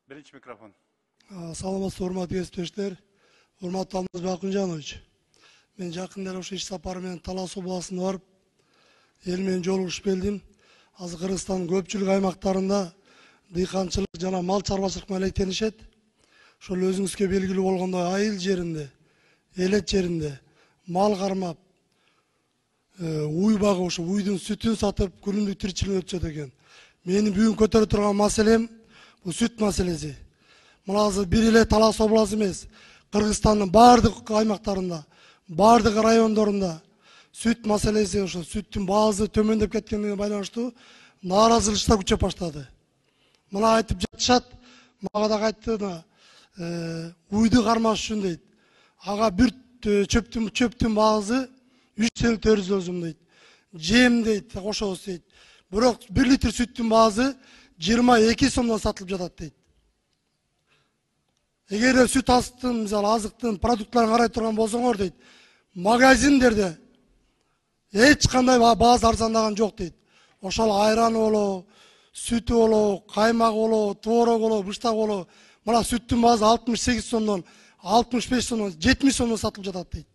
Birinci mikrofon. Саламатсызбы, урматтуу кесиптештер, урматтуу Алмаз Бакунжанович. Мен жакында ошо иш сапары менен Талас областына барып, эл менен жолугушуп келдим. Азыр Кыргызстандын көпчүлүк аймактарында дыйканчылык жана мал чарбачылык менен алектенишет. Ошол өзүңүзгө белгилүү болгондой айыл жеринде, элет жеринде мал кармап, уй багып, ошо уйдун сүтүн сатып, күнүмдүк тиричилик өтүшөт экен. Менин бүгүн көтөрө турган маселем бул сүт маселеси. Мына азыр бир эле Талас областы эмес, Кыргызстандын бардык аймактарында, бардык райондорунда сүт маселеси, ошо сүттүн баасы төмөндөп кеткенине байланыштуу нааразылыктар күчөп баштады. Мына айтып жатышат, мага да айтты, уйду кармаш үчүн дейт. Ага бир чөптүн баасы 3 сом дейт. Жем дейт, кошобуз дейт. Бирок 1 литр сүттүн баасы 22 сомдон сатылып жатат дейт. Эгер сүт астын, мисалы азыктын продуктларын карай турган болсоңор дейт, магазиндерде эч кандай баасы арзандаган жок дейт. Ошол айраны болобу, сүтү болобу, каймагы болобу, творог болобу, быштак болобу, мына сүттүн баасы 68 сомдон, 65 сомдон, 70 сомдон сатылып жатат дейт.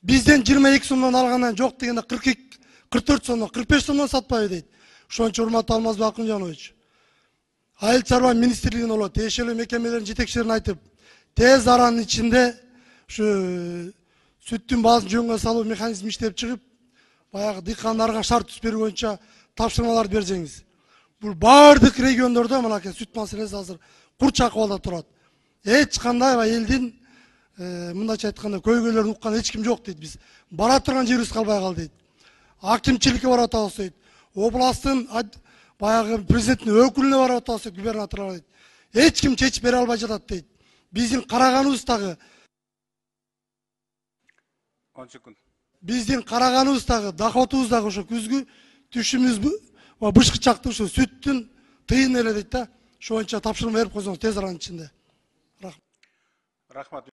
Бизден 22 сомдон алгандан жок дегенде 44 сомдон, 45 сомдон сатпайбы дейт. Ошон үчүн урматтуу Алмаз Бакунжанович, Айыл чарба министрлигине болот, тиешелүү мекемелердин жетекчилерине айтып, тез аранын ичинде ушу сүттүн баасын жөнгө салуу механизми иштеп чыгып, баягы дыйкандарга шарт түзүп берүү боюнча тапшырмаларды берсеңиз. Бул бардык региондордо мынакей сүт маселеси азыр курч акыбалда турат. Эч кандай элдин мындайча айтканда көйгөйлөрүн уккан эч ким жок дейт. Биз бара турган жерибиз калбай калды дейт. Акимчиликке барып атабыз дейт. Областтын баягы президенттин өкүлүнө барып атабыз дейт, губернаторлор дейт. Эч ким чечип бере албай жатат дейт. Биздин караганыбыз дагы 10 секунд. Биздин караганыбыз дагы, доходубуз дагы ошо күзгү түшүмүз бышкы чакты ушу сүттүн тыйыны эле дейт да. Ошо боюнча тапшырма берип койсоңуз тез аранын ичинде. Рахмат.